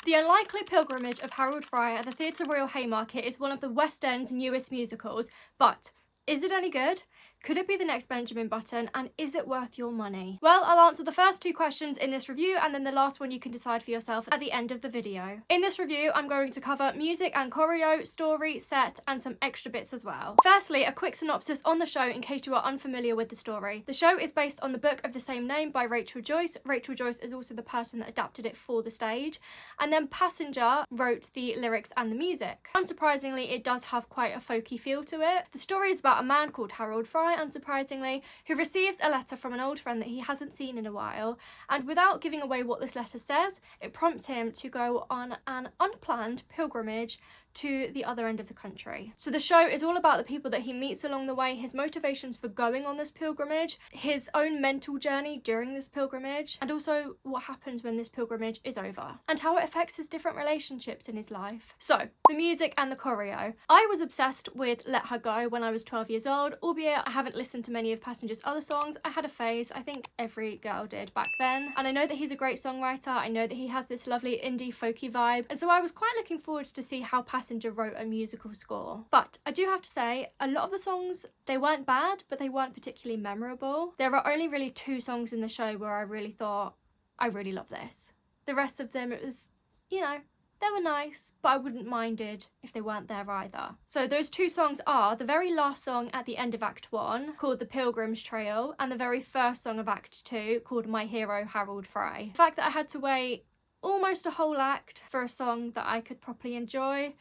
The Unlikely Pilgrimage of Harold Fry at the Theatre Royal Haymarket is one of the West End's newest musicals, but is it any good? Could it be the next Benjamin Button, and is it worth your money? Well, I'll answer the first two questions in this review, and then the last one you can decide for yourself at the end of the video. In this review, I'm going to cover music and choreo, story, set, and some extra bits as well. Firstly, a quick synopsis on the show in case you are unfamiliar with the story. The show is based on the book of the same name by Rachel Joyce. Rachel Joyce is also the person that adapted it for the stage, and then Passenger wrote the lyrics and the music. Unsurprisingly, it does have quite a folky feel to it. The story is about a man called Harold Fry, unsurprisingly, who receives a letter from an old friend that he hasn't seen in a while, and without giving away what this letter says, it prompts him to go on an unplanned pilgrimage to the other end of the country. So the show is all about the people that he meets along the way, his motivations for going on this pilgrimage, his own mental journey during this pilgrimage, and also what happens when this pilgrimage is over, and how it affects his different relationships in his life. So, the music and the choreo. I was obsessed with Let Her Go when I was 12 years old, albeit I haven't listened to many of Passenger's other songs. I had a phase, I think every girl did back then, and I know that he's a great songwriter, I know that he has this lovely indie folky vibe, and so I was quite looking forward to see how Passenger wrote a musical score. But I do have to say, a lot of the songs, they weren't bad, but they weren't particularly memorable. There are only really 2 songs in the show where I really thought, I really love this. The rest of them, it was, you know, they were nice, but I wouldn't minded if they weren't there either. So those 2 songs are the very last song at the end of Act 1, called The Pilgrim's Trail, and the very first song of Act 2, called My Hero Harold Fry. The fact that I had to wait almost a whole act for a song that I could properly enjoy,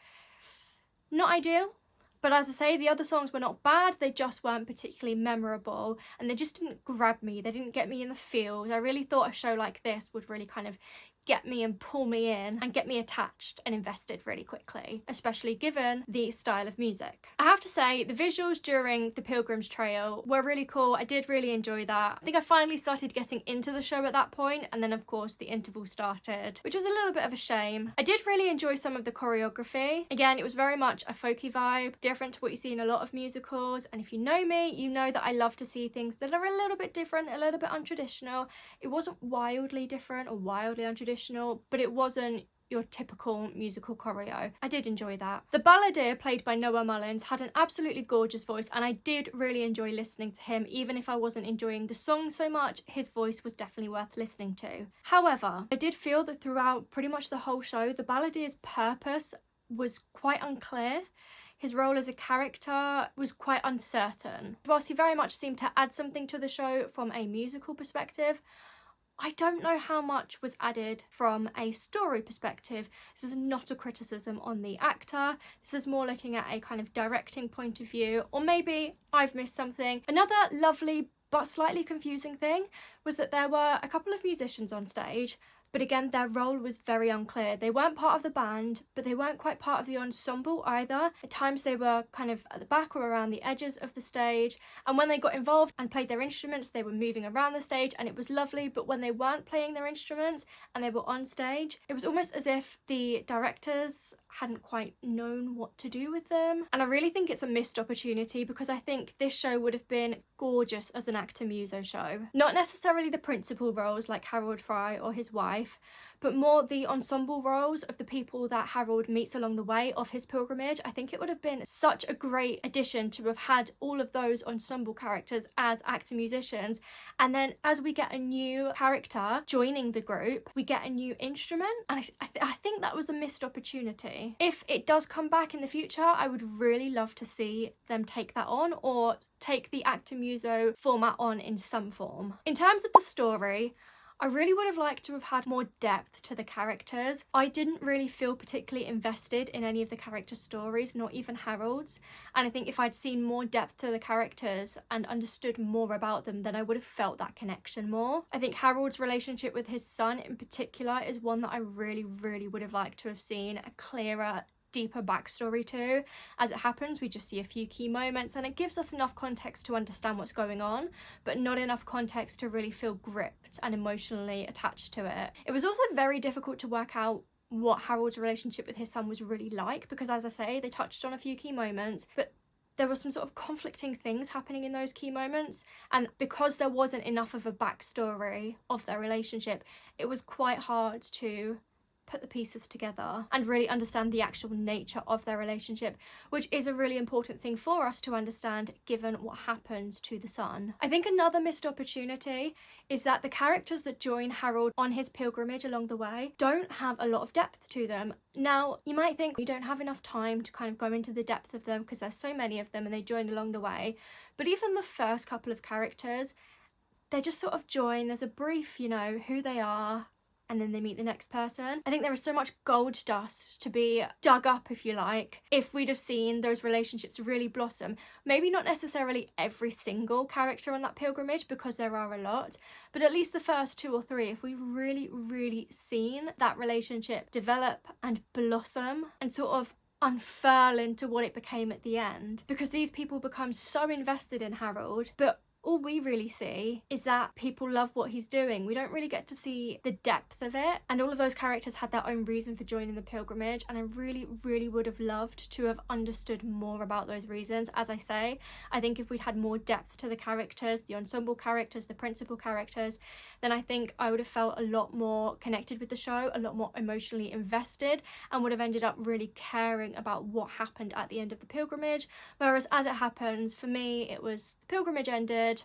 not ideal. But as I say, the other songs were not bad, they just weren't particularly memorable, and they just didn't grab me, they didn't get me in the feels. I really thought a show like this would really kind of get me and pull me in and get me attached and invested really quickly, especially given the style of music. I have to say, the visuals during The Pilgrim's Trail were really cool. I did really enjoy that. I think I finally started getting into the show at that point, and then of course the interval started, which was a little bit of a shame. I did really enjoy some of the choreography. Again, it was very much a folky vibe, different to what you see in a lot of musicals, and if you know me, you know that I love to see things that are a little bit different, a little bit untraditional. It wasn't wildly different or wildly untraditional, but it wasn't your typical musical choreo. I did enjoy that. The balladeer, played by Noah Mullins, had an absolutely gorgeous voice, and I did really enjoy listening to him. Even if I wasn't enjoying the song so much, his voice was definitely worth listening to. However, I did feel that throughout pretty much the whole show, the balladeer's purpose was quite unclear. His role as a character was quite uncertain. Whilst he very much seemed to add something to the show from a musical perspective, I don't know how much was added from a story perspective. This is not a criticism on the actor. This is more looking at a kind of directing point of view, or maybe I've missed something. Another lovely but slightly confusing thing was that there were a couple of musicians on stage, but again, their role was very unclear. They weren't part of the band, but they weren't quite part of the ensemble either. At times they were kind of at the back or around the edges of the stage, and when they got involved and played their instruments, they were moving around the stage and it was lovely, but when they weren't playing their instruments and they were on stage, it was almost as if the directors hadn't quite known what to do with them. And I really think it's a missed opportunity, because I think this show would have been gorgeous as an actor muso show. Not necessarily the principal roles like Harold Fry or his wife, but more the ensemble roles of the people that Harold meets along the way of his pilgrimage. I think it would have been such a great addition to have had all of those ensemble characters as actor musicians, and then as we get a new character joining the group, we get a new instrument, and I think that was a missed opportunity. If it does come back in the future, I would really love to see them take that on, or take the actor muso format on in some form. In terms of the story, I really would have liked to have had more depth to the characters. I didn't really feel particularly invested in any of the character stories, not even Harold's, and I think if I'd seen more depth to the characters and understood more about them, then I would have felt that connection more. I think Harold's relationship with his son in particular is one that I really would have liked to have seen a clearer, deeper backstory to. As it happens, we just see a few key moments and it gives us enough context to understand what's going on, but not enough context to really feel gripped and emotionally attached to it. It was also very difficult to work out what Harold's relationship with his son was really like, because as I say, they touched on a few key moments, but there were some sort of conflicting things happening in those key moments, and because there wasn't enough of a backstory of their relationship, it was quite hard to put the pieces together and really understand the actual nature of their relationship, which is a really important thing for us to understand given what happens to the son. I think another missed opportunity is that the characters that join Harold on his pilgrimage along the way don't have a lot of depth to them. Now, you might think you don't have enough time to kind of go into the depth of them because there's so many of them and they join along the way, but even the first couple of characters, they just sort of join. There's a brief, you know, who they are, and then they meet the next person. I think there is so much gold dust to be dug up, if you like, if we'd have seen those relationships really blossom. Maybe not necessarily every single character on that pilgrimage, because there are a lot, but at least the first 2 or 3, if we've really seen that relationship develop and blossom and sort of unfurl into what it became at the end, because these people become so invested in Harold, but all we really see is that people love what he's doing. We don't really get to see the depth of it, and all of those characters had their own reason for joining the pilgrimage, and I really would have loved to have understood more about those reasons. As I say, I think if we'd had more depth to the characters, the ensemble characters, the principal characters, then I think I would have felt a lot more connected with the show, a lot more emotionally invested, and would have ended up really caring about what happened at the end of the pilgrimage. Whereas as it happens, for me, it was the pilgrimage ended,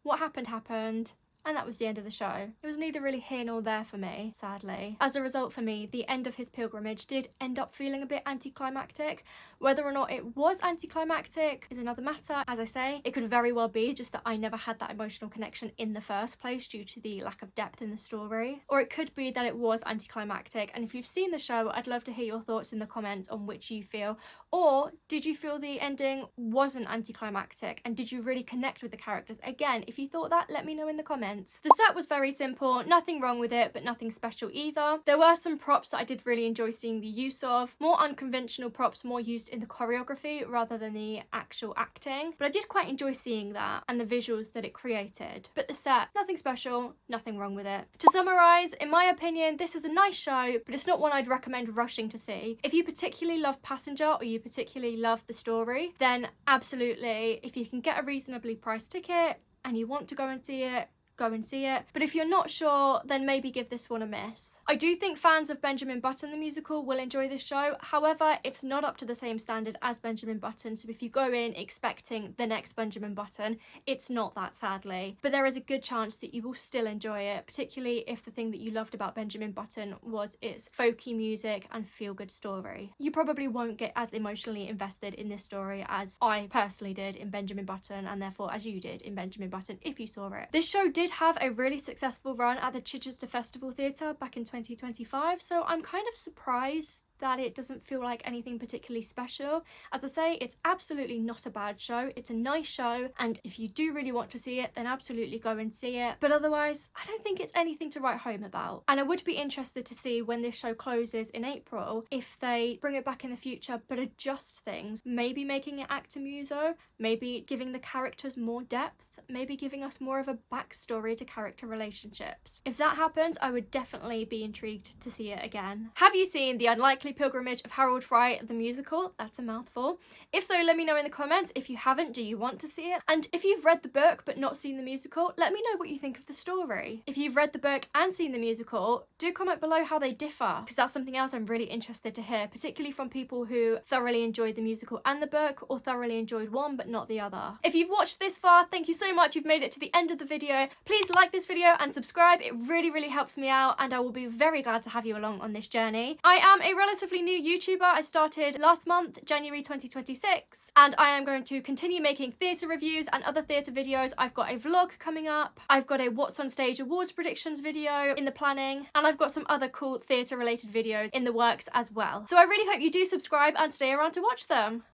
what happened, and that was the end of the show. It was neither really here nor there for me, sadly. As a result, for me, the end of his pilgrimage did end up feeling a bit anticlimactic. Whether or not it was anticlimactic is another matter. As I say, it could very well be just that I never had that emotional connection in the first place due to the lack of depth in the story. Or it could be that it was anticlimactic, and if you've seen the show, I'd love to hear your thoughts in the comments on which you feel. Or did you feel the ending wasn't anticlimactic, and did you really connect with the characters? Again, if you thought that, let me know in the comments. The set was very simple, nothing wrong with it, but nothing special either. There were some props that I did really enjoy seeing the use of, more unconventional props, more used in the choreography rather than the actual acting, but I did quite enjoy seeing that and the visuals that it created. But the set, nothing special, nothing wrong with it. To summarise, in my opinion, this is a nice show, but it's not one I'd recommend rushing to see. If you particularly love Passenger or you particularly love the story, then absolutely, if you can get a reasonably priced ticket and you want to go and see it, go and see it. But if you're not sure, then maybe give this one a miss. I do think fans of Benjamin Button the musical will enjoy this show. However, it's not up to the same standard as Benjamin Button, so if you go in expecting the next Benjamin Button, it's not that, sadly. But there is a good chance that you will still enjoy it, particularly if the thing that you loved about Benjamin Button was its folky music and feel-good story. You probably won't get as emotionally invested in this story as I personally did in Benjamin Button, and therefore as you did in Benjamin Button if you saw it. This show did have a really successful run at the Chichester Festival Theatre back in 2025, so I'm kind of surprised that it doesn't feel like anything particularly special. As I say, it's absolutely not a bad show. It's a nice show, and if you do really want to see it, then absolutely go and see it. But otherwise, I don't think it's anything to write home about. And I would be interested to see when this show closes in April, if they bring it back in the future but adjust things, maybe making it actor muso, maybe giving the characters more depth, maybe giving us more of a backstory to character relationships. If that happens, I would definitely be intrigued to see it again. Have you seen The Unlikely Pilgrimage of Harold Fry the musical? That's a mouthful. If so, let me know in the comments. If you haven't, do you want to see it? And if you've read the book but not seen the musical, let me know what you think of the story. If you've read the book and seen the musical, do comment below how they differ, because that's something else I'm really interested to hear, particularly from people who thoroughly enjoyed the musical and the book, or thoroughly enjoyed one but not the other. If you've watched this far, thank you so much. You've made it to the end of the video. Please like this video and subscribe. It really helps me out, and I will be very glad to have you along on this journey. I am a relatively new YouTuber. I started last month, January 2026, and I am going to continue making theatre reviews and other theatre videos. I've got a vlog coming up, I've got a What's on Stage awards predictions video in the planning, and I've got some other cool theatre related videos in the works as well. So I really hope you do subscribe and stay around to watch them.